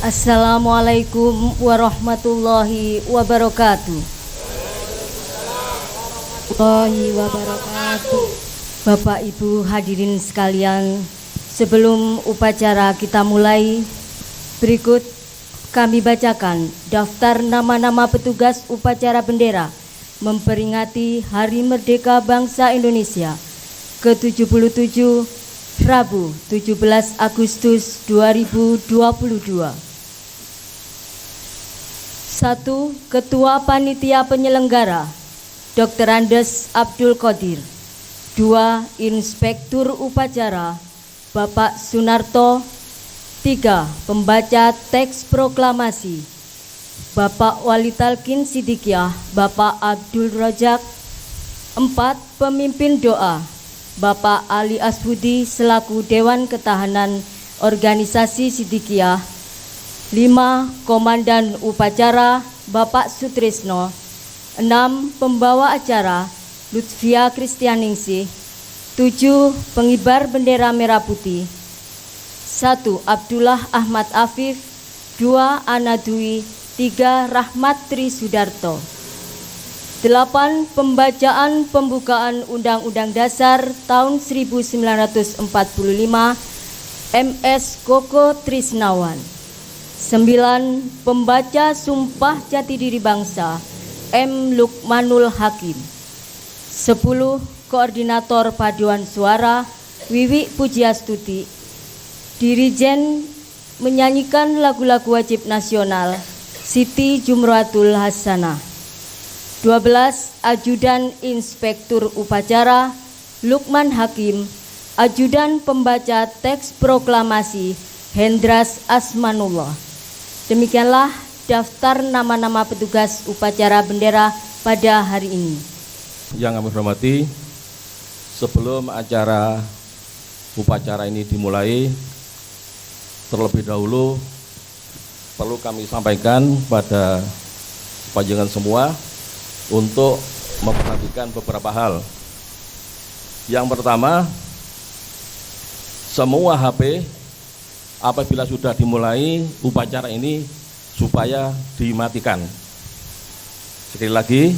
Assalamualaikum warahmatullahi wabarakatuh. Bapak Ibu hadirin sekalian, sebelum upacara kita mulai, berikut kami bacakan daftar nama-nama petugas upacara bendera memperingati Hari Merdeka Bangsa Indonesia ke-77 Rabu 17 Agustus 2022. 1. Ketua Panitia Penyelenggara Dr. Andes Abdul Qadir. 2. Inspektur Upacara Bapak Sunarto. 3. Pembaca teks proklamasi Bapak Wali Talqin Siddiqiyah Bapak Abdul Razak. 4. Pemimpin doa Bapak Ali Aswudi selaku Dewan Ketahanan Organisasi Siddiqiyah. 5. Komandan Upacara Bapak Sutrisno. 6. Pembawa acara Lutfia Kristianingsih. 7. Pengibar bendera merah putih. 1. Abdullah Ahmad Afif. 2. Ana Dwi. 3. Rahmat Tri Sudarto. 8. Pembacaan pembukaan Undang-Undang Dasar tahun 1945 MS Koko Trisnawan. 9. Pembaca Sumpah Jati Diri Bangsa M. Lukmanul Hakim. 10. Koordinator Paduan Suara Wiwi Pujiastuti. Dirijen menyanyikan lagu-lagu wajib nasional Siti Jumratul Hasanah. 12. Ajudan Inspektur Upacara Lukman Hakim. Ajudan Pembaca Teks Proklamasi Hendras Asmanullah. Demikianlah daftar nama-nama petugas upacara bendera pada hari ini. Yang kami hormati, sebelum upacara ini dimulai, terlebih dahulu perlu kami sampaikan pada panjenengan semua untuk memperhatikan beberapa hal. Yang pertama, semua HP apabila sudah dimulai upacara ini supaya dimatikan. Sekali lagi,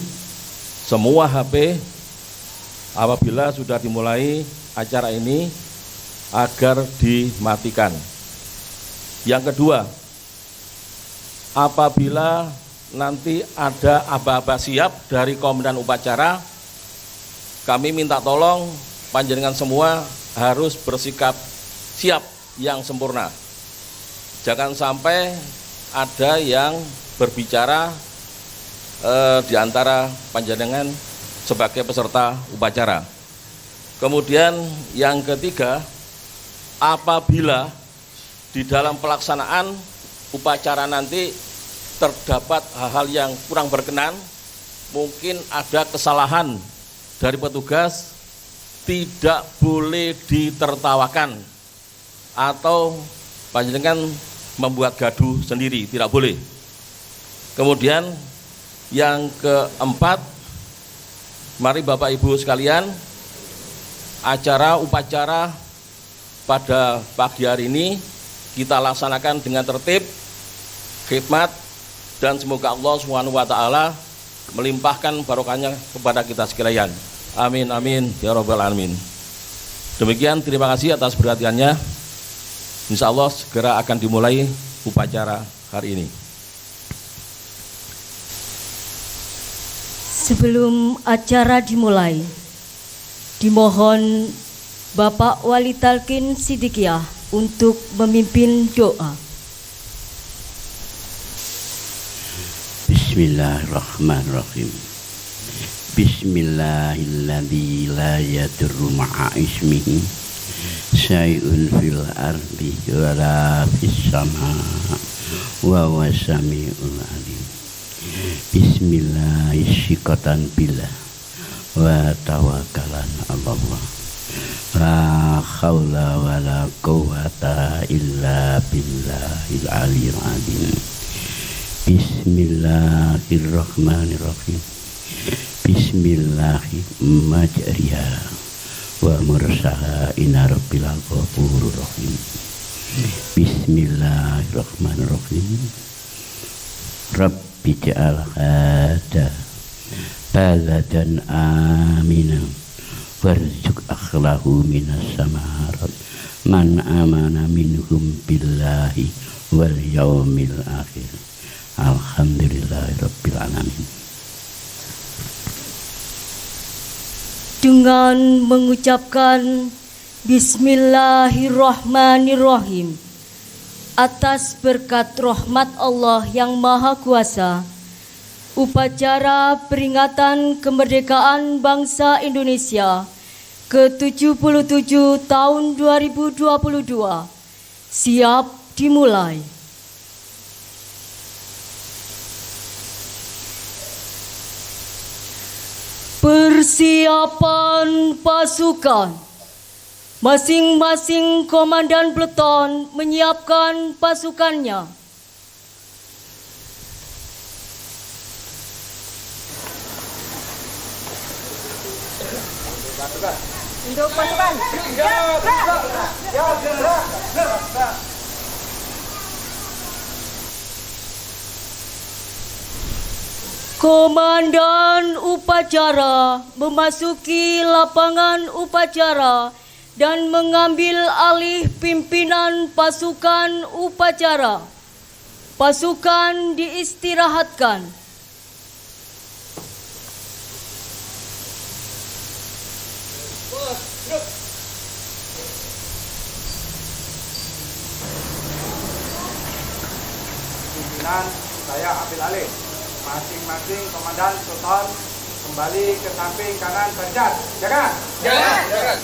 semua HP apabila sudah dimulai acara ini agar dimatikan. Yang kedua, apabila nanti ada aba-aba siap dari komandan upacara, kami minta tolong panjenengan semua harus bersikap siap yang sempurna. Jangan sampai ada yang berbicara di antara panjenengan sebagai peserta upacara. Kemudian yang ketiga, apabila di dalam pelaksanaan upacara nanti terdapat hal-hal yang kurang berkenan, mungkin ada kesalahan dari petugas, tidak boleh ditertawakan atau panjenengan membuat gaduh sendiri, tidak boleh. Kemudian yang keempat, mari Bapak Ibu sekalian, upacara pada pagi hari ini kita laksanakan dengan tertib, khidmat, dan semoga Allah SWT melimpahkan barokahnya kepada kita sekalian. Amin amin ya rabbal alamin. Demikian, terima kasih atas perhatiannya. Insya Allah segera akan dimulai upacara hari ini. Sebelum acara dimulai, dimohon Bapak Wali Talqin Siddiqiyah untuk memimpin doa. Bismillahirrahmanirrahim. Bismillahilladzi la yadurru ma'a ismihi syai'un fil ardi wa la fis samaa wa huwas samiul alim. Bismillahirrahmanirrahim billah wa tawakkalan 'alallah. La haula wa la quwwata illa billahil aliyyil azim. Bismillahirrahmanirrahim. Bismillahirrahmanirrahim. Wa mursaha inna rabbil ghafurur rahim. Bismillahirrahmanirrahim. Rabbi ja'al hada baladan aminan warzuq akhlahu minas samarat man amana minhum billahi wal yaumil akhir. Alhamdulillahirabbil alamin. Dengan mengucapkan Bismillahirrahmanirrahim atas berkat rahmat Allah yang Maha Kuasa, upacara peringatan kemerdekaan bangsa Indonesia ke-77 tahun 2022 siap dimulai. Persiapan pasukan. Masing-masing komandan peleton menyiapkan pasukannya. Untuk pasukan. Komandan upacara memasuki lapangan upacara dan mengambil alih pimpinan pasukan upacara. Pasukan diistirahatkan. Pimpinan saya ambil alih. Masing-masing komandan peleton kembali ke samping kanan barisan. Jaga. Jaga.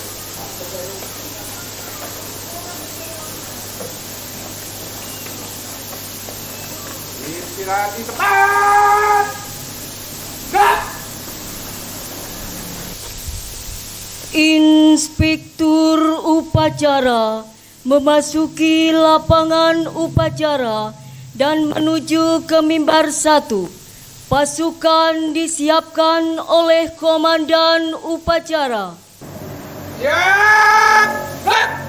Istirahat di tempat. Gerak. Inspektur upacara memasuki lapangan upacara dan menuju ke mimbar 1. Pasukan disiapkan oleh komandan upacara. Siap. Gerak.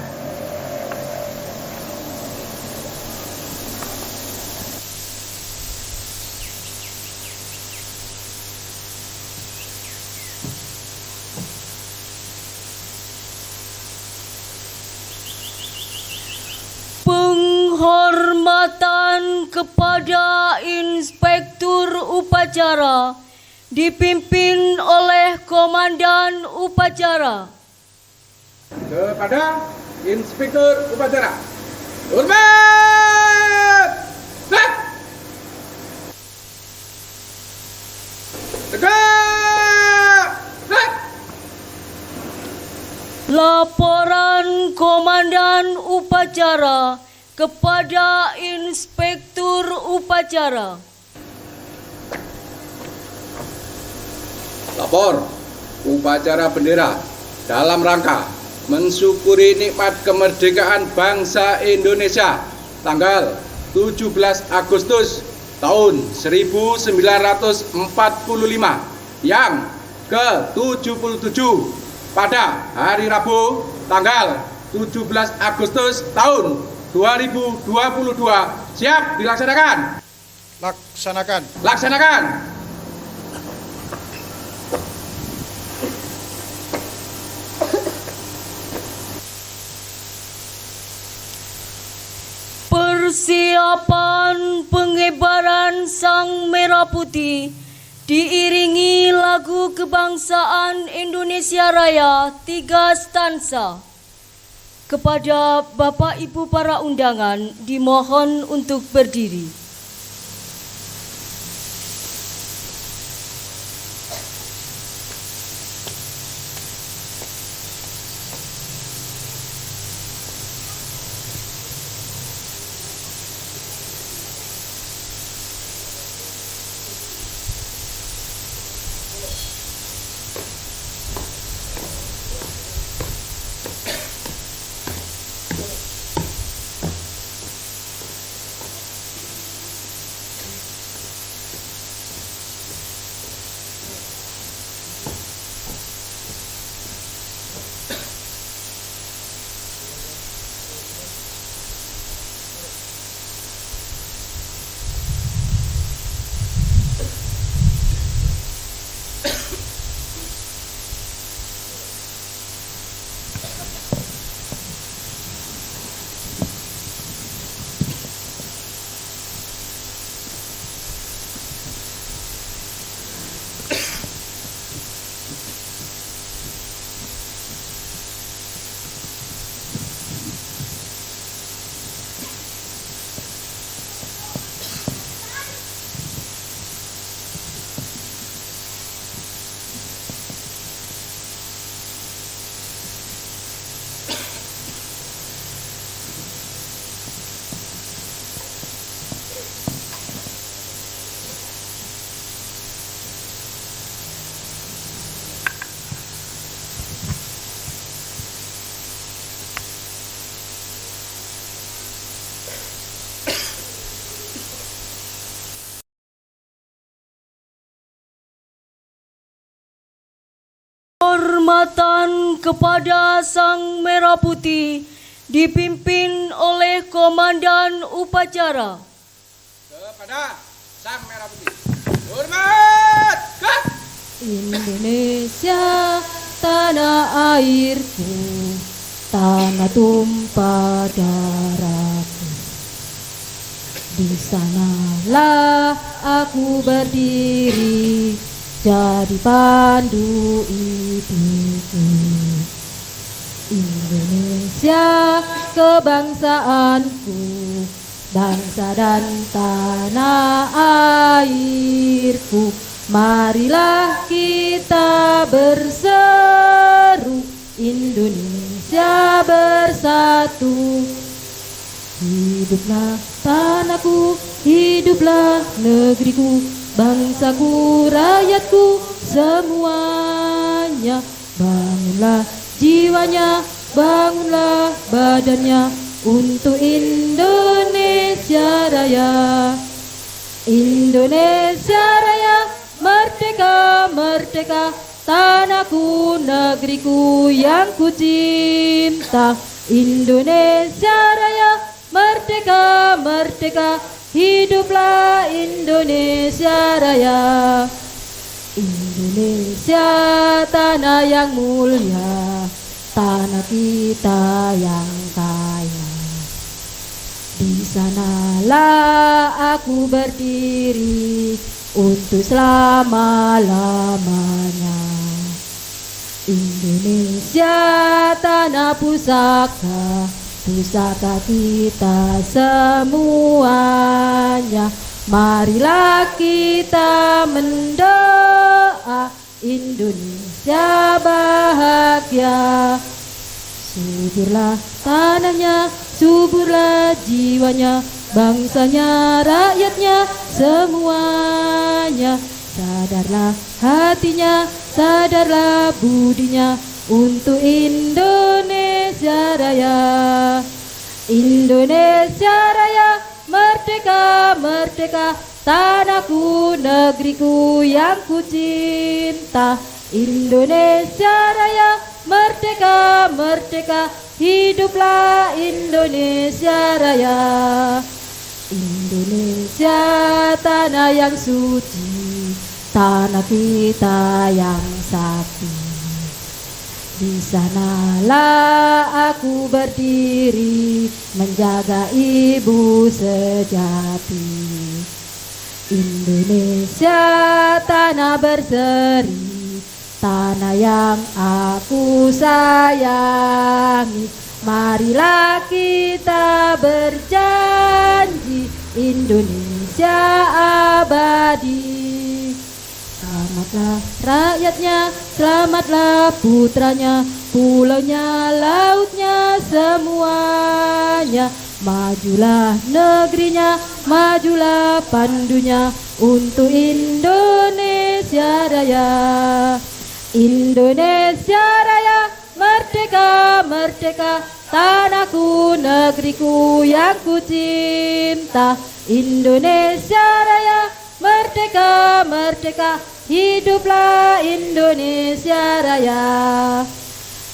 Penghormatan kepada inspektur upacara dipimpin oleh komandan upacara. Kepada inspektur upacara. Hormat. Gerak. Tegak. Gerak. Laporan komandan upacara kepada inspektur upacara. Lapor upacara bendera dalam rangka mensyukuri nikmat kemerdekaan bangsa Indonesia tanggal 17 Agustus tahun 1945 yang ke-77 pada hari Rabu tanggal 17 Agustus tahun 2022 siap dilaksanakan. Laksanakan. Persiapan pengibaran Sang Merah Putih diiringi lagu kebangsaan Indonesia Raya 3 stansa. Kepada Bapak Ibu para undangan dimohon untuk berdiri. penghormatan kepada Sang Merah Putih dipimpin oleh Komandan Upacara. Kepada Sang Merah Putih. Hormat! Gas! Indonesia, tanah airku, tanah tumpah darahku. Di sanalah aku berdiri, jadi pandu hidupku. Indonesia, kebangsaanku, bangsa dan tanah airku. Marilah kita berseru, Indonesia bersatu. Hiduplah tanahku, hiduplah negeriku, bangsaku, rakyatku, semuanya. Bangunlah jiwanya, bangunlah badannya untuk Indonesia Raya. Indonesia Raya, merdeka, merdeka, tanahku, negeriku yang ku cinta. Indonesia Raya, merdeka, merdeka, hiduplah Indonesia Raya. Indonesia, tanah yang mulia, tanah kita yang kaya. Di sanalah aku berdiri untuk selama-lamanya. Indonesia, tanah pusaka, pusaka kita semuanya. Marilah kita mendoa Indonesia bahagia. Suburlah tanahnya, suburlah jiwanya, bangsanya, rakyatnya, semuanya. Sadarlah hatinya, sadarlah budinya untuk Indonesia Raya. Indonesia Raya, merdeka, merdeka, tanahku, negeriku yang ku cinta. Indonesia Raya, merdeka, merdeka, hiduplah Indonesia Raya. Indonesia, tanah yang suci, tanah kita yang sakti. Di sanalah aku berdiri menjaga ibu sejati. Indonesia, tanah berseri, tanah yang aku sayangi. Marilah kita berjanji Indonesia abadi. Selamatlah rakyatnya, selamatlah putranya, pulaunya, lautnya, semuanya. Majulah negerinya, majulah pandunya untuk Indonesia Raya. Indonesia Raya, merdeka, merdeka, tanahku, negeriku yang ku cinta. Indonesia Raya, merdeka, merdeka, hiduplah Indonesia Raya.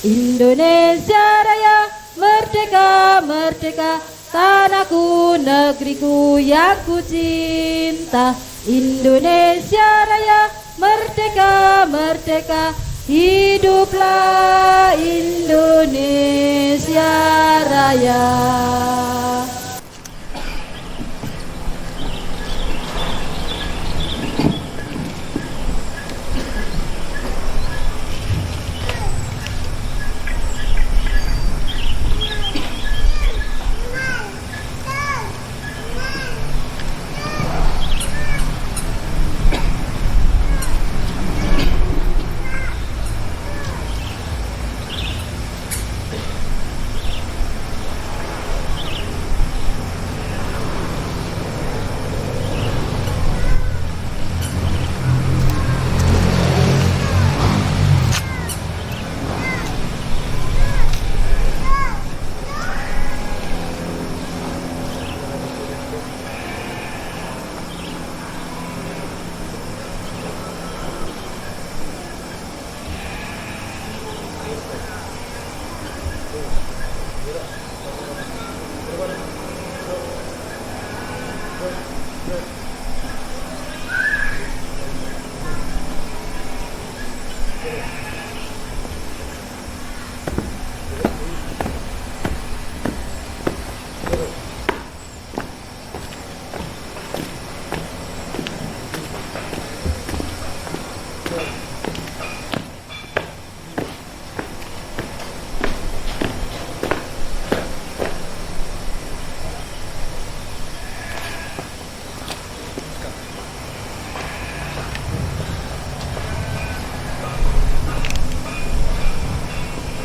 Indonesia Raya, merdeka, merdeka, tanahku, negeriku yang ku cinta. Indonesia Raya, merdeka, merdeka, hiduplah Indonesia Raya.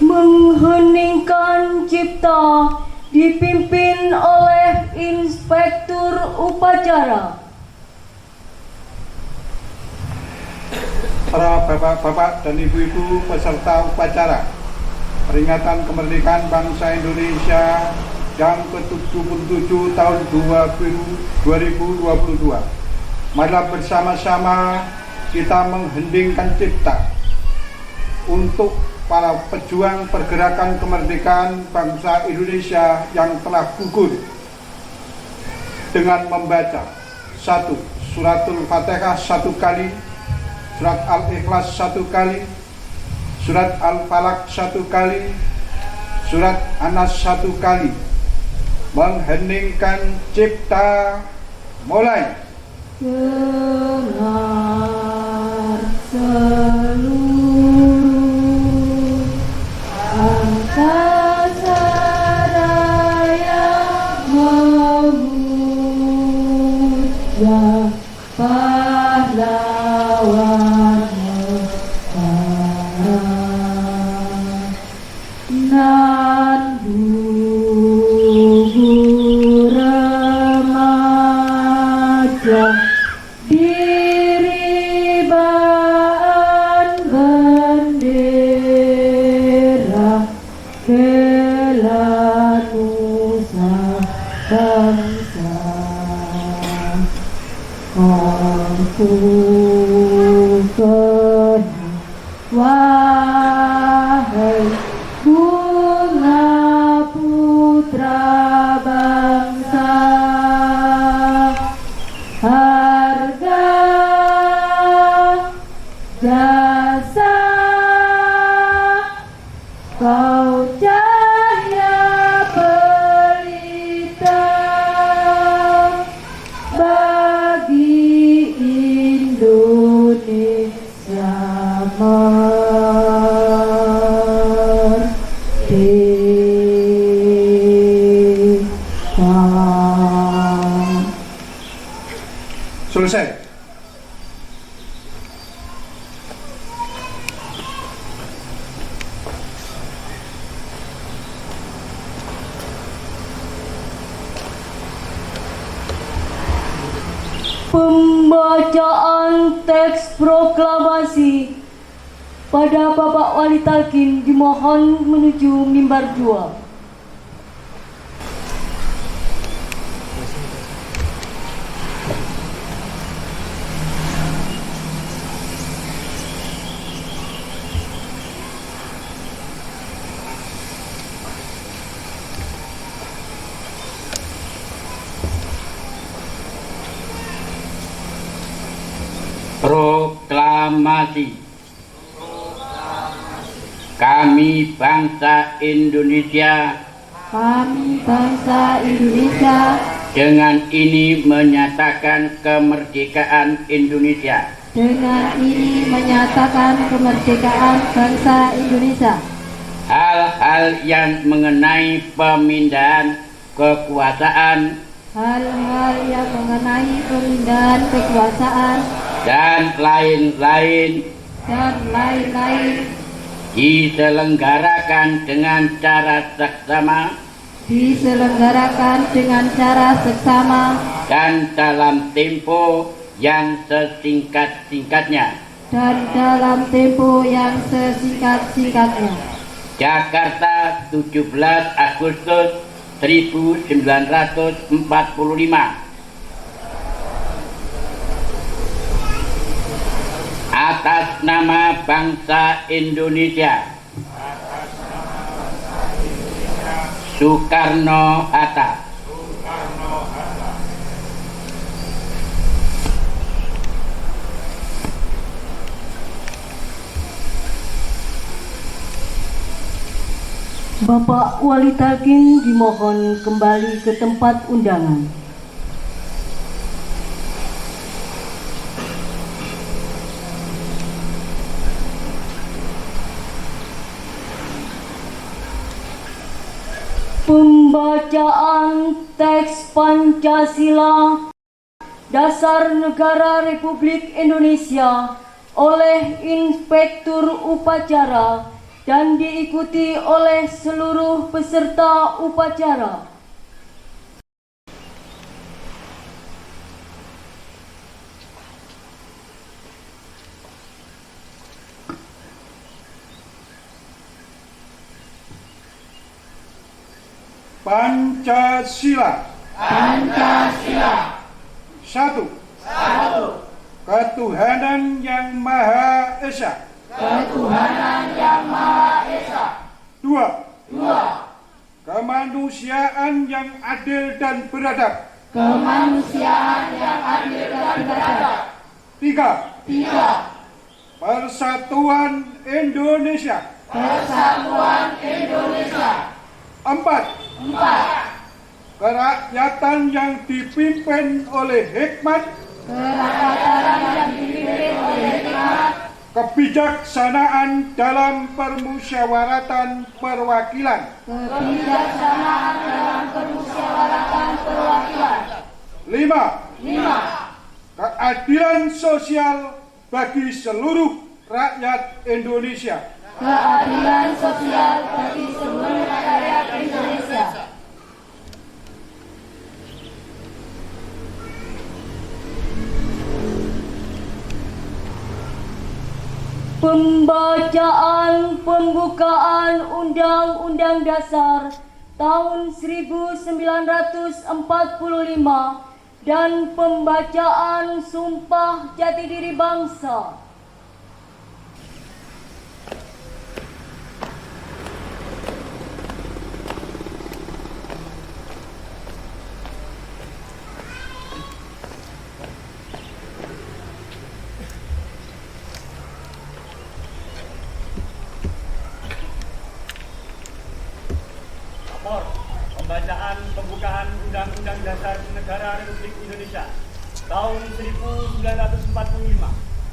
Mengheningkan cipta dipimpin oleh Inspektur Upacara. Para bapak-bapak dan ibu-ibu peserta upacara peringatan kemerdekaan bangsa Indonesia yang ke-77 tahun 2022. Marilah bersama-sama kita mengheningkan cipta untuk para pejuang pergerakan kemerdekaan bangsa Indonesia yang telah gugur dengan membaca 1. Suratul Fatihah 1 kali, Surat Al-Ikhlas 1 kali, Surat Al-Falaq 1 kali, Surat An-Nas 1 kali. Mengheningkan cipta, mulai. Dengar seluruh angkasa raya memuja pahlawan negara, nan gugur remaja diribaan bendera bela nusa bangsa. Kontukan wahai bunga putra bangsa, harga jasa kau cahaya pelita bagi Indonesia merdeka. Selesai. Pembacaan teks proklamasi pada Bapak Wali Talkin dimohon menuju mimbar 2. Proklamasi. Kami bangsa Indonesia dengan ini menyatakan kemerdekaan Indonesia. Bangsa Indonesia. Hal-hal yang mengenai pemindahan kekuasaan dan lain-lain diselenggarakan dengan cara seksama dan dalam tempo yang sesingkat-singkatnya. Jakarta, 17 Agustus 1945. Atas nama bangsa Indonesia, Soekarno-Hatta. Bapak Wali Talkin dimohon kembali ke tempat undangan. Pembacaan teks Pancasila Dasar Negara Republik Indonesia oleh Inspektur Upacara dan diikuti oleh seluruh peserta upacara. Pancasila. Pancasila. Satu. Ketuhanan yang Maha Esa. Ketuhanan yang Maha Esa. Dua. Kemanusiaan yang adil dan beradab. Kemanusiaan yang adil dan beradab. Tiga. Persatuan Indonesia. Persatuan Indonesia. Empat. Kerakyatan yang dipimpin oleh hikmat. Kebijaksanaan dalam permusyawaratan perwakilan. Lima. Keadilan sosial bagi seluruh rakyat Indonesia. Keadilan sosial bagi seluruh rakyat Indonesia. Pembacaan pembukaan Undang-Undang Dasar tahun 1945 dan pembacaan Sumpah Jati Diri Bangsa. Pembacaan pembukaan Undang-Undang Dasar Negara Republik Indonesia tahun 1945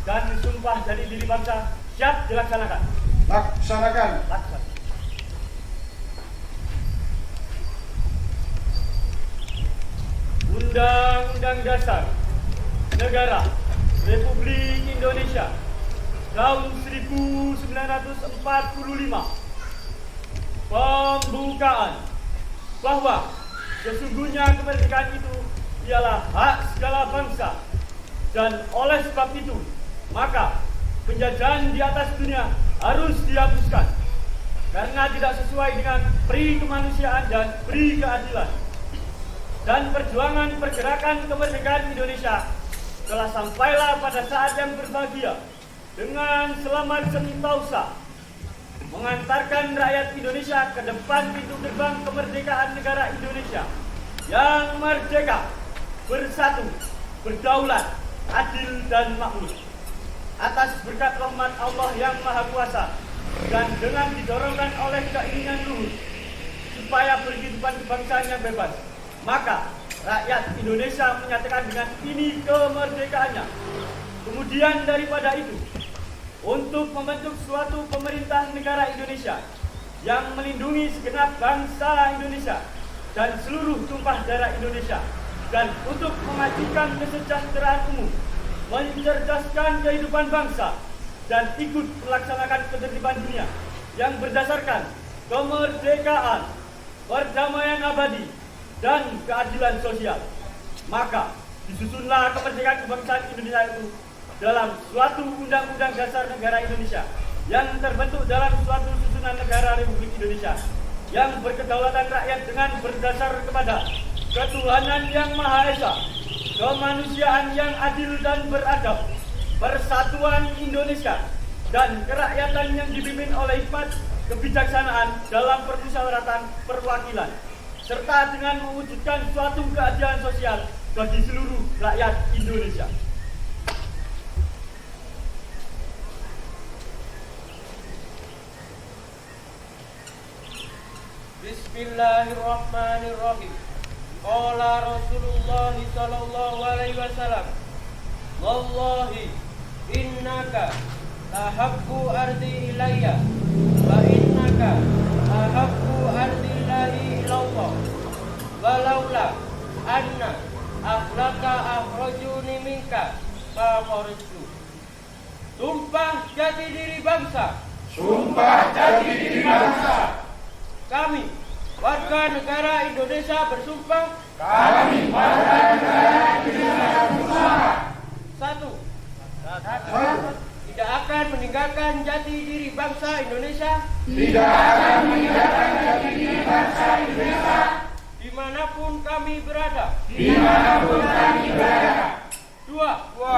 dan Sumpah Jati Diri Bangsa siap dilaksanakan. Laksanakan. Undang-Undang Dasar Negara Republik Indonesia tahun 1945. Pembukaan bahwa sesungguhnya kemerdekaan itu ialah hak segala bangsa, dan oleh sebab itu maka penjajahan di atas dunia harus dihapuskan karena tidak sesuai dengan pri kemanusiaan dan pri keadilan. Dan perjuangan pergerakan kemerdekaan Indonesia telah sampailah pada saat yang berbahagia dengan selamat sentosa mengantarkan rakyat Indonesia ke depan pintu gerbang kemerdekaan negara Indonesia yang merdeka, bersatu, berdaulat, adil dan makmur. Atas berkat rahmat Allah yang Maha Kuasa dan dengan didorongkan oleh keinginan luhur supaya berkehidupan kebangsaan yang bebas, maka rakyat Indonesia menyatakan dengan ini kemerdekaannya. Kemudian daripada itu, untuk membentuk suatu pemerintah negara Indonesia yang melindungi segenap bangsa Indonesia dan seluruh tumpah darah Indonesia, dan untuk memajukan kesejahteraan umum, mencerdaskan kehidupan bangsa, dan ikut melaksanakan ketertiban dunia yang berdasarkan kemerdekaan, perdamaian abadi, dan keadilan sosial. Maka disusunlah kemerdekaan kebangsaan Indonesia itu dalam suatu Undang-Undang Dasar Negara Indonesia yang terbentuk dalam suatu susunan negara Republik Indonesia yang berkedaulatan rakyat dengan berdasar kepada ketuhanan yang Maha Esa, kemanusiaan yang adil dan beradab, persatuan Indonesia, dan kerakyatan yang dipimpin oleh hikmat, kebijaksanaan dalam permusyawaratan perwakilan, serta dengan mewujudkan suatu keadilan sosial bagi seluruh rakyat Indonesia. Bismillahirrahmanirrahim. Qala Rasulullah sallallahu alaihi wasallam, wallahi innaka tahabbu ardi ilayya wa innaka tahabbu ardi ilahi ilallah walaula anna akhlaka akhrajuni minka fa kharajtu. Sumpah jati diri bangsa. Sumpah jati diri bangsa. Kami warga negara Indonesia bersumpah. Kami warga negara Indonesia bersumpah. Satu. Tidak akan meninggalkan jati diri bangsa Indonesia. Tidak akan meninggalkan jati diri bangsa Indonesia. Dimanapun kami berada. Dimanapun kami berada. Dua. Dua.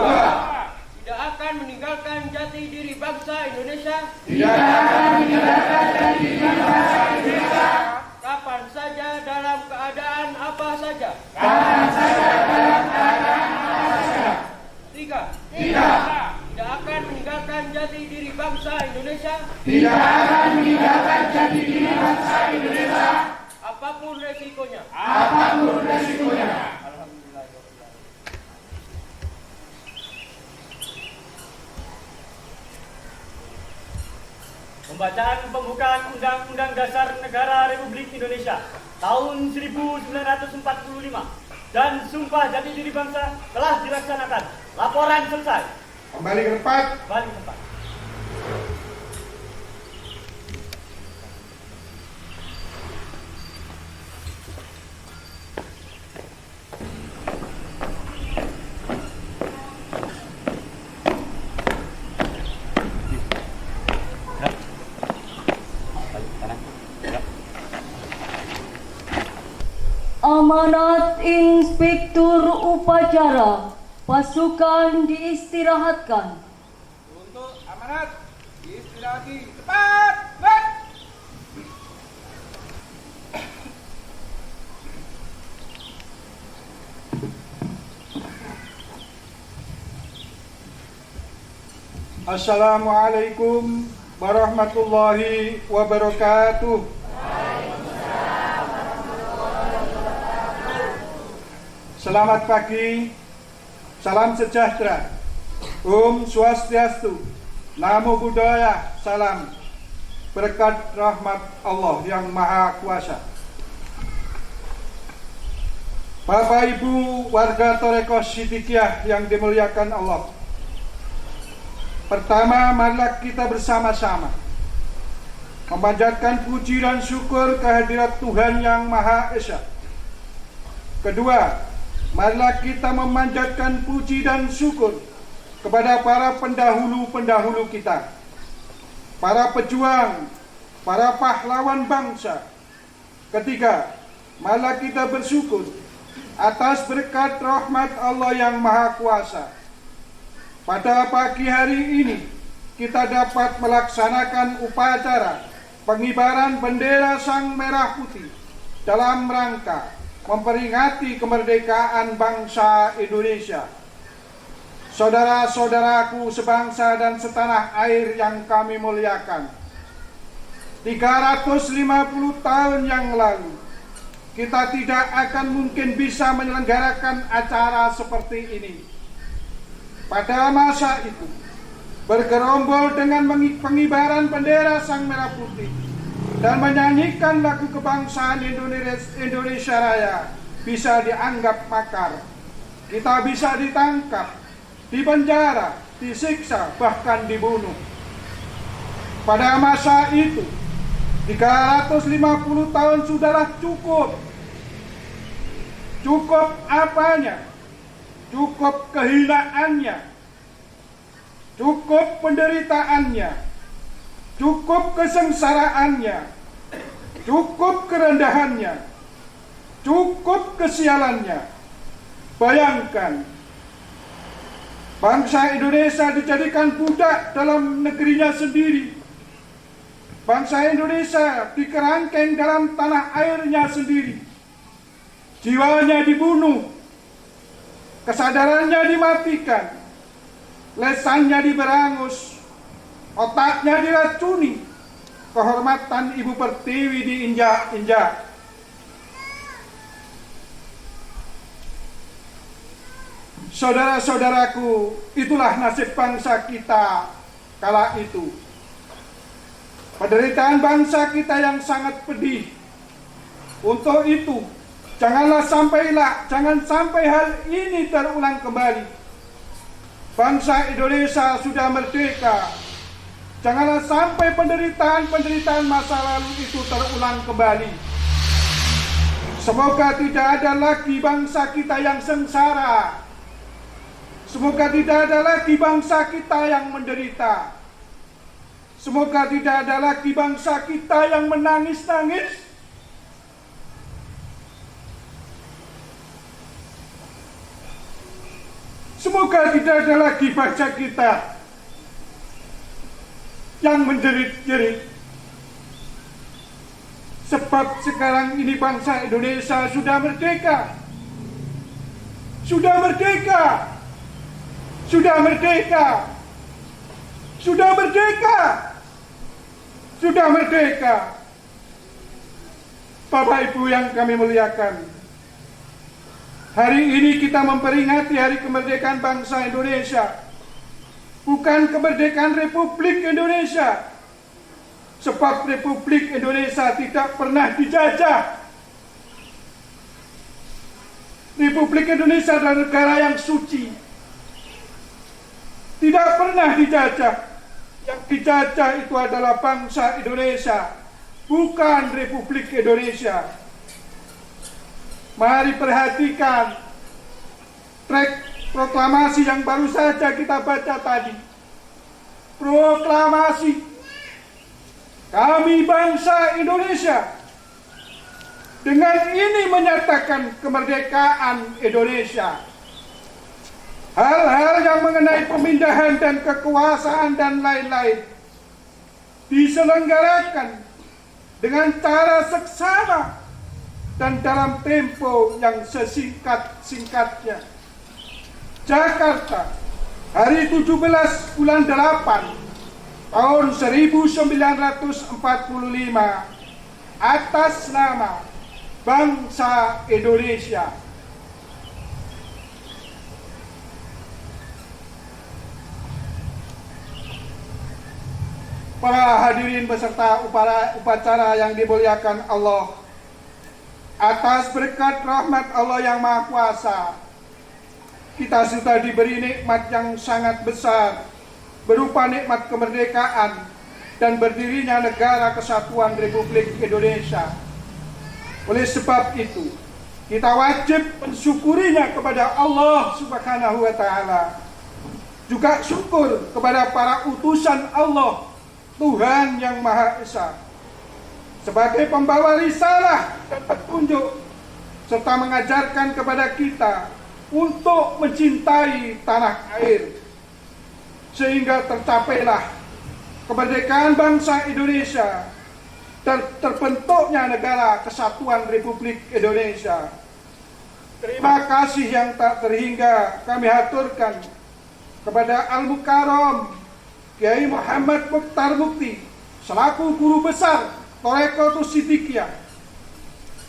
Tidak akan meninggalkan jati diri bangsa Indonesia. Tidak akan meninggalkan jati diri bangsa Indonesia. Kapan saja dalam keadaan apa saja. Kapan saja dalam keadaan apa saja. Tiga. Tidak. Tidak akan meninggalkan jati diri bangsa Indonesia. Tidak akan meninggalkan jati diri bangsa Indonesia. Apapun resikonya. Apapun resikonya. Pembacaan pembukaan Undang-Undang Dasar Negara Republik Indonesia tahun 1945 dan Sumpah Jati Diri Bangsa telah dilaksanakan. Laporan selesai. Kembali ke tempat. Balik ke tempat. Amanat Inspektur Upacara pasukan diistirahatkan. Untuk amanat diistirahati. Cepat, cepat. Assalamualaikum warahmatullahi wabarakatuh. Selamat pagi, salam sejahtera, Om Swastiastu, Namo Buddhaya, salam, berkat rahmat Allah yang Maha Kuasa. Bapak Ibu warga Torekoh Siddiqiyah yang dimuliakan Allah. Pertama, marilah kita bersama-sama memanjatkan puji dan syukur kehadirat Tuhan yang Maha Esa. Kedua, marilah kita memanjatkan puji dan syukur kepada para pendahulu-pendahulu kita, para pejuang, para pahlawan bangsa. Ketiga, marilah kita bersyukur atas berkat rahmat Allah yang Maha Kuasa. Pada pagi hari ini, kita dapat melaksanakan upacara pengibaran bendera Sang Merah Putih dalam rangka memperingati kemerdekaan bangsa Indonesia. Saudara-saudaraku sebangsa dan setanah air yang kami muliakan, 350 tahun yang lalu, kita tidak akan mungkin bisa menyelenggarakan acara seperti ini. Pada masa itu, bergerombol dengan pengibaran bendera Sang Merah Putih dan menyanyikan lagu kebangsaan Indonesia Raya bisa dianggap makar. Kita bisa ditangkap, dipenjara, disiksa, bahkan dibunuh. Pada masa itu, 350 tahun sudahlah cukup. Cukup apanya? Cukup kehinaannya, cukup penderitaannya, cukup kesengsaraannya, cukup kerendahannya, cukup kesialannya. Bayangkan, bangsa Indonesia dijadikan budak dalam negerinya sendiri. Bangsa Indonesia dikerangkeng dalam tanah airnya sendiri. Jiwanya dibunuh, kesadarannya dimatikan, lesannya diberangus, otaknya diracuni, kehormatan Ibu Pertiwi diinjak-injak. Saudara-saudaraku, itulah nasib bangsa kita kala itu. Penderitaan bangsa kita yang sangat pedih. Untuk itu, jangan sampai hal ini terulang kembali. Bangsa Indonesia sudah merdeka. Janganlah sampai penderitaan masa lalu itu terulang kembali. Semoga tidak ada lagi bangsa kita yang sengsara. Semoga tidak ada lagi bangsa kita yang menderita. Semoga tidak ada lagi bangsa kita yang menangis-nangis. Semoga tidak ada lagi bangsa kita yang menjerit-jerit. Sebab sekarang ini bangsa Indonesia sudah merdeka. Sudah merdeka. Sudah merdeka. Sudah merdeka. Sudah merdeka. Bapak Ibu yang kami muliakan, hari ini kita memperingati hari kemerdekaan bangsa Indonesia. Bukan kemerdekaan Republik Indonesia. Sebab Republik Indonesia tidak pernah dijajah. Republik Indonesia adalah negara yang suci. Tidak pernah dijajah. Yang dijajah itu adalah bangsa Indonesia, bukan Republik Indonesia. Mari perhatikan teks proklamasi yang baru saja kita baca tadi. Proklamasi kami bangsa Indonesia dengan ini menyatakan kemerdekaan Indonesia. Hal-hal yang mengenai pemindahan dan kekuasaan dan lain-lain diselenggarakan dengan cara seksama dan dalam tempo yang sesingkat-singkatnya. Jakarta, hari 17 bulan 8 tahun 1945 atas nama bangsa Indonesia. Para hadirin beserta upacara yang dimuliakan Allah, atas berkat rahmat Allah yang Maha Kuasa, kita sudah diberi nikmat yang sangat besar berupa nikmat kemerdekaan dan berdirinya negara kesatuan Republik Indonesia. Oleh sebab itu, kita wajib mensyukurinya kepada Allah Subhanahu wa Ta'ala. Juga syukur kepada para utusan Allah, Tuhan yang Maha Esa, sebagai pembawa risalah dan petunjuk, serta mengajarkan kepada kita untuk mencintai tanah air, sehingga tercapailah kemerdekaan bangsa Indonesia dan terbentuknya negara kesatuan Republik Indonesia. Terima kasih yang tak terhingga kami haturkan kepada Al-Mukarram Kiai Muhammad Mukhtar Mukti selaku Guru Besar Thorikotus Sidikiyah.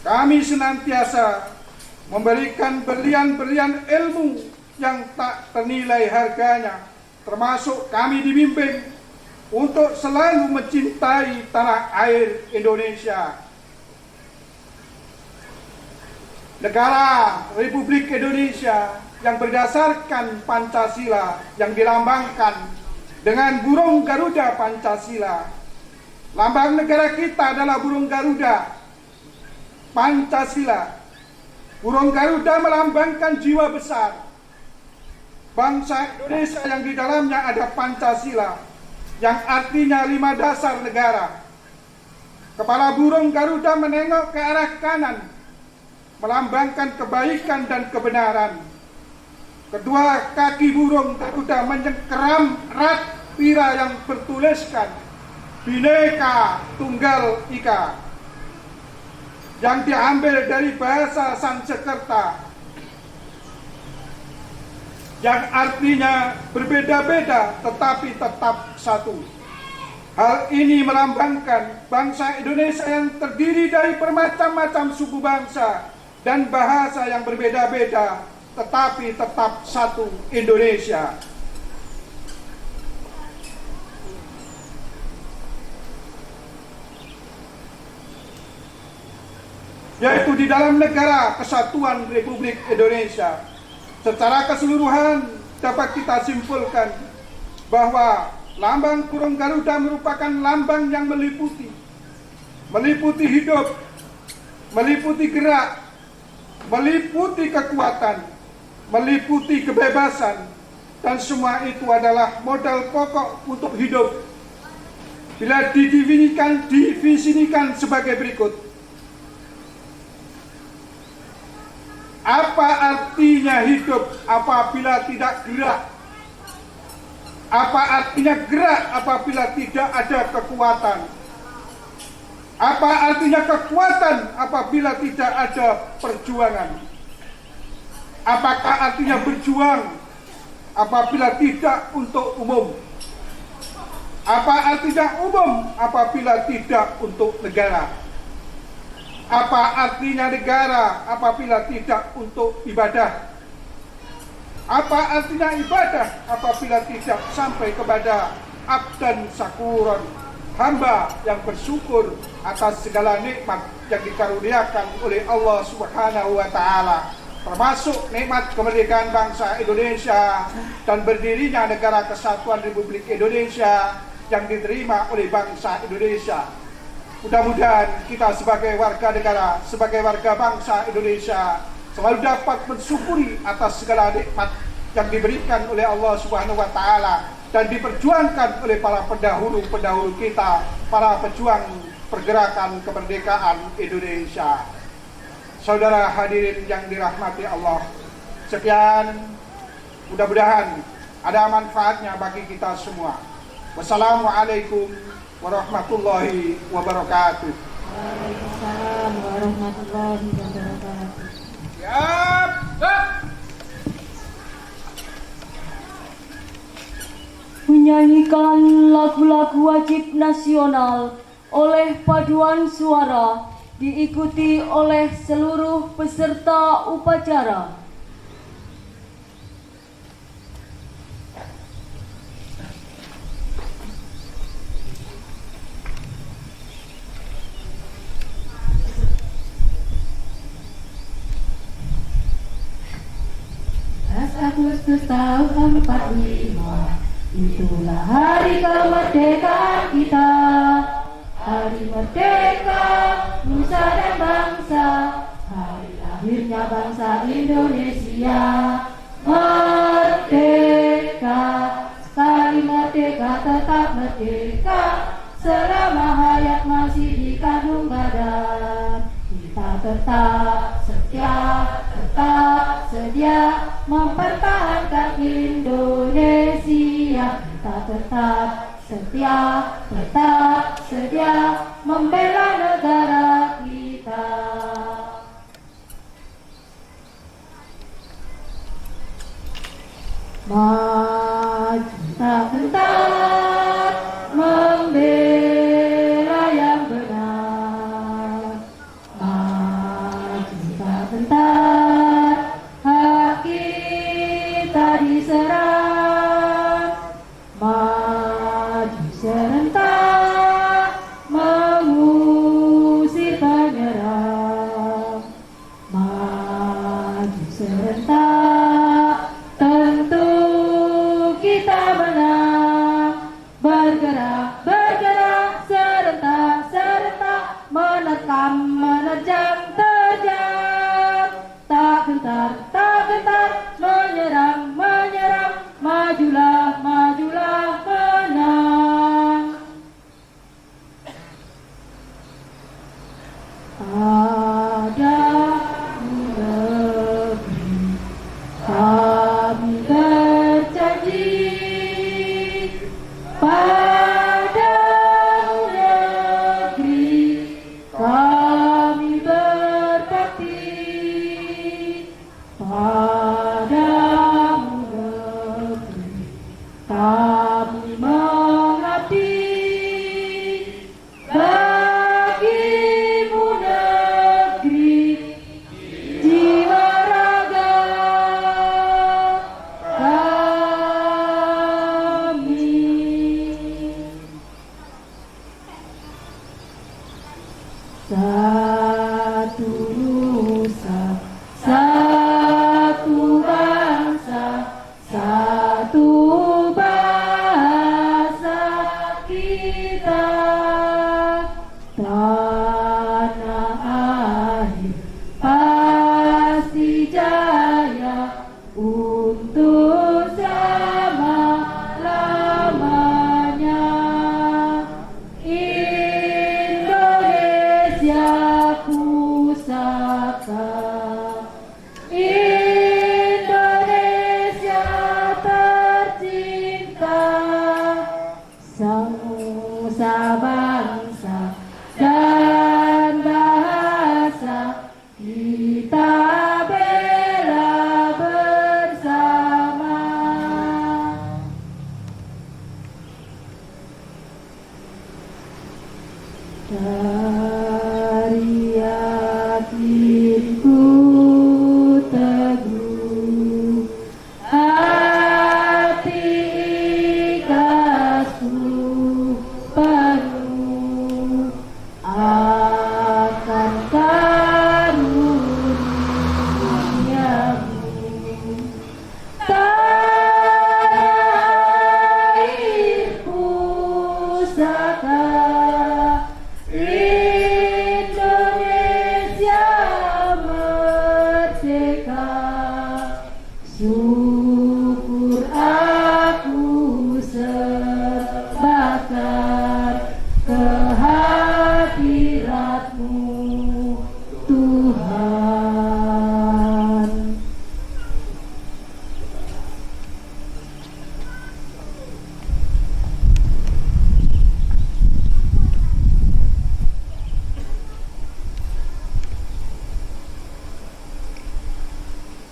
Kami senantiasa memberikan berlian-berlian ilmu yang tak ternilai harganya, termasuk kami dibimbing untuk selalu mencintai tanah air Indonesia. Negara Republik Indonesia yang berdasarkan Pancasila yang dilambangkan dengan burung Garuda Pancasila. Lambang negara kita adalah burung Garuda Pancasila. Burung Garuda melambangkan jiwa besar bangsa Indonesia yang di dalamnya ada Pancasila, yang artinya 5 dasar negara. Kepala burung Garuda menengok ke arah kanan, melambangkan kebaikan dan kebenaran. Kedua kaki burung Garuda menyengkeram erat pira yang bertuliskan Bhinneka Tunggal Ika, yang diambil dari bahasa Sanskerta, yang artinya berbeda-beda tetapi tetap satu. Hal ini melambangkan bangsa Indonesia yang terdiri dari bermacam-macam suku bangsa dan bahasa yang berbeda-beda tetapi tetap satu Indonesia. Yaitu di dalam negara kesatuan Republik Indonesia. Secara keseluruhan dapat kita simpulkan bahwa lambang burung Garuda merupakan lambang yang meliputi hidup, meliputi gerak, meliputi kekuatan, meliputi kebebasan, dan semua itu adalah modal pokok untuk hidup. Bila didefinisikan sebagai berikut. Apa artinya hidup apabila tidak gerak? Apa artinya gerak apabila tidak ada kekuatan? Apa artinya kekuatan apabila tidak ada perjuangan? Apakah artinya berjuang apabila tidak untuk umum? Apa artinya umum apabila tidak untuk negara? Apa artinya negara apabila tidak untuk ibadah? Apa artinya ibadah apabila tidak sampai kepada abdan syakuron, hamba yang bersyukur atas segala nikmat yang dikaruniakan oleh Allah Subhanahu wa Ta'ala, termasuk nikmat kemerdekaan bangsa Indonesia dan berdirinya negara kesatuan Republik Indonesia yang diterima oleh bangsa Indonesia. Mudah-mudahan kita sebagai warga negara, sebagai warga bangsa Indonesia selalu dapat mensyukuri atas segala nikmat yang diberikan oleh Allah Subhanahu wa Ta'ala dan diperjuangkan oleh para pendahulu-pendahulu kita, para pejuang pergerakan kemerdekaan Indonesia. Saudara hadirin yang dirahmati Allah, sekian, mudah-mudahan ada manfaatnya bagi kita semua. Wassalamualaikum warahmatullahi wabarakatuh. Waalaikumsalam warahmatullahi wabarakatuh. Siap. Menyanyikan lagu-lagu wajib nasional oleh paduan suara diikuti oleh seluruh peserta upacara. Agustus tahun 45, itulah hari kemerdekaan kita. Hari merdeka, nusa dan bangsa, hari lahirnya bangsa Indonesia. Merdeka, sekali merdeka tetap merdeka, selama hayat masih dikandung badan. Kita tetap sedia mempertahankan Indonesia. Kita tetap sedia membela negara kita. Maju tak gentar membela yang benar. Maju tak gentar hak kita diserang. Maju serentak mengusir penyerang. Maju serentak tentu kita menang. Bergerak serentak menerjang terjang. Tak gentar menyerang, majulah menang. Ada negeri Indonesia tercinta, senusa bangsa dan bahasa kita bela bersama. Dari yakinku teguh, hati ikhlasku penuh akan karuniamu. Tanah air pusaka Indonesia merdeka, syukur aku serbakar kehadiratmu Tuhan.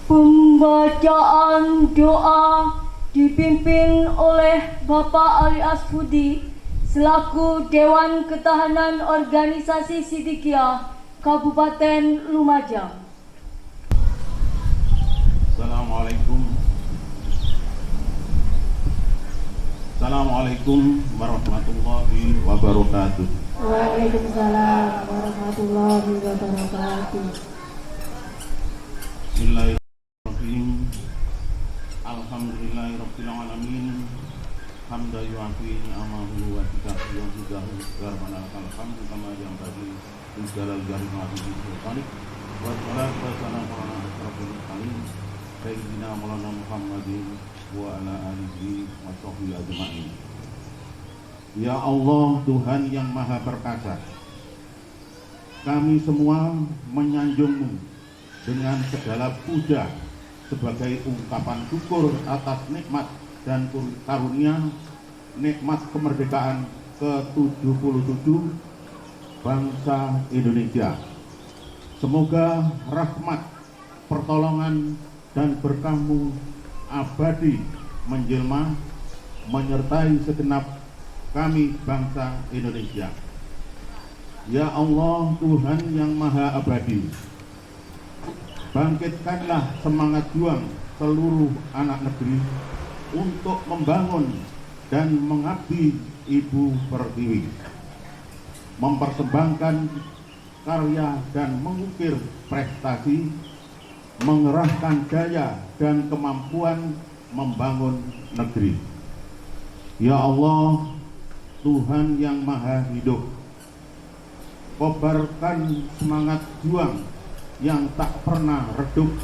Pembacaan doa dipimpin oleh Bapak Ali Asfudi selaku Dewan Ketahanan Organisasi Sidikiyah Kabupaten Lumajang. Assalamualaikum warahmatullahi wabarakatuh. Waalaikumsalam warahmatullahi wabarakatuh. Bismillahirrahmanirrahim. Alhamdulillahirabbil alamin. Hamdan yu'afi ni'amahu wa tikahu rabbana lakal hamdu kama yanbaghi li jalali wajhihi sultanik. Wa salatu wassalamu ala asyrafil mursalin sayyidina maulana Muhammadin wa ala alihi wa sahbihi ajma'in. Ya Allah, Tuhan yang Maha Perkasa, kami semua menyanjung-Mu dengan segala puja sebagai ungkapan syukur atas nikmat dan karunia nikmat kemerdekaan ke-77 bangsa Indonesia. Semoga rahmat, pertolongan dan berkah-Mu abadi menjelma menyertai segenap kami bangsa Indonesia. Ya Allah, Tuhan yang Maha Abadi, bangkitkanlah semangat juang seluruh anak negeri untuk membangun dan mengabdi Ibu Pertiwi, mempersembahkan karya dan mengukir prestasi, mengerahkan daya dan kemampuan membangun negeri. Ya Allah, Tuhan yang Maha Hidup, kobarkan semangat juang yang tak pernah redup,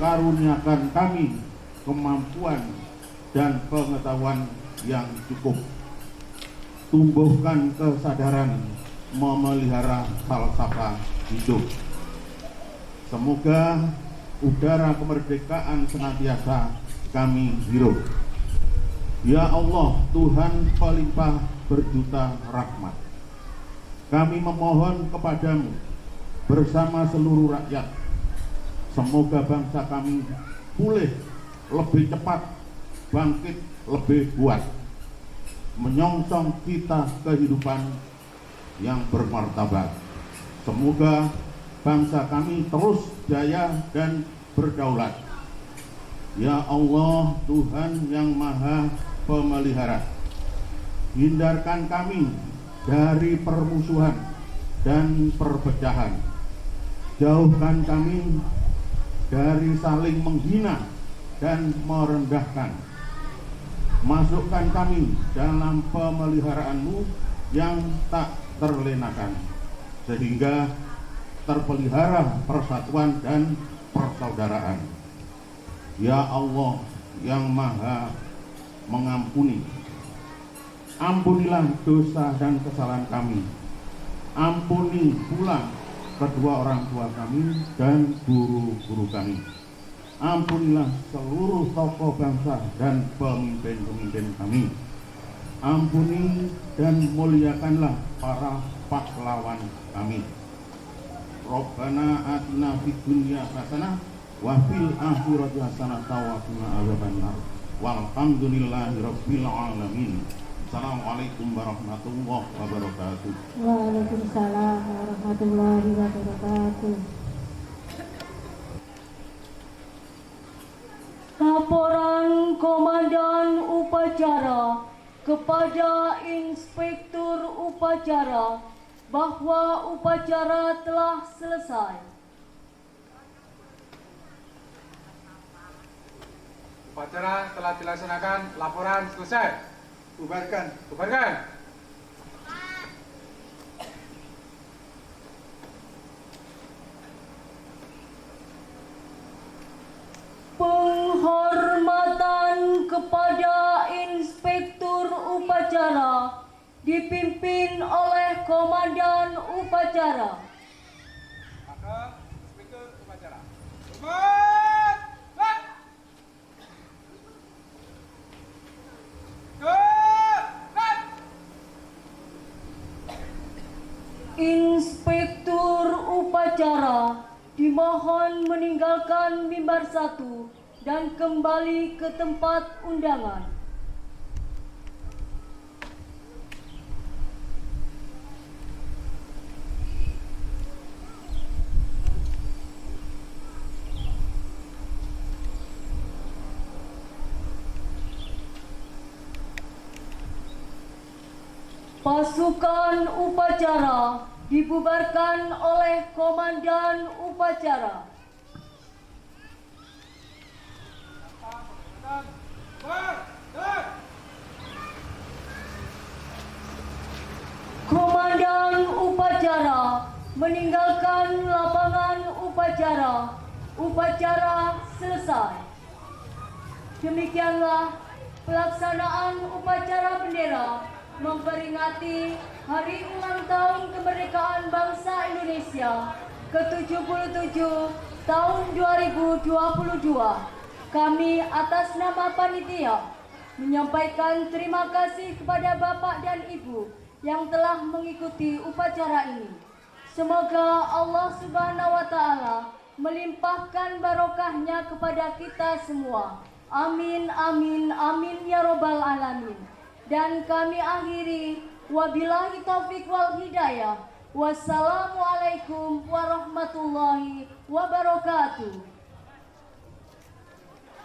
karuniakan kami kemampuan dan pengetahuan yang cukup, tumbuhkan kesadaran memelihara falsafah hidup. Semoga udara kemerdekaan senantiasa kami hirup. Ya Allah, Tuhan pelimpah berjuta rahmat, kami memohon kepadamu bersama seluruh rakyat, semoga bangsa kami pulih lebih cepat, bangkit lebih kuat, menyongsong cita kehidupan yang bermartabat. Semoga bangsa kami terus jaya dan berdaulat. Ya Allah, Tuhan yang Maha Pemelihara, hindarkan kami dari permusuhan dan perpecahan. Jauhkan kami dari saling menghina dan merendahkan. Masukkan kami dalam pemeliharaanmu yang tak terlenakan, sehingga terpelihara persatuan dan persaudaraan. Ya Allah yang Maha Mengampuni, ampunilah dosa dan kesalahan kami. Ampuni pula kedua orang tua kami dan guru-guru kami. Ampunilah seluruh tokoh bangsa dan pemimpin-pemimpin kami. Ampuni dan muliakanlah para pahlawan kami. Rabbana atina fid dunya hasanah wa fil akhirati hasanah wa qina adzabannar. Walhamdulillahi rabbil alamin. Assalamualaikum warahmatullahi wabarakatuh. Waalaikumsalam warahmatullahi wabarakatuh. Laporan Komandan Upacara kepada Inspektur Upacara bahwa upacara telah selesai. Upacara telah dilaksanakan, laporan selesai. Bubarkan. Bubarkan. Penghormatan kepada Inspektur Upacara dipimpin oleh Komandan Upacara. Maka Inspektur Upacara. Bubar. Inspektur Upacara dimohon meninggalkan mimbar 1 dan kembali ke tempat undangan. Pasukan upacara dibubarkan oleh Komandan Upacara. Komandan Upacara meninggalkan lapangan upacara. Upacara selesai. Demikianlah pelaksanaan upacara bendera memperingati Hari Ulang Tahun Kemerdekaan Bangsa Indonesia ke-77 tahun 2022. Kami atas nama panitia menyampaikan terima kasih kepada Bapak dan Ibu yang telah mengikuti upacara ini. Semoga Allah Subhanahu wa Ta'ala melimpahkan barokahnya kepada kita semua. Amin, amin, amin ya robbal alamin. Dan kami akhiri, wabillahi taufik wal hidayah. Wassalamualaikum warahmatullahi wabarakatuh.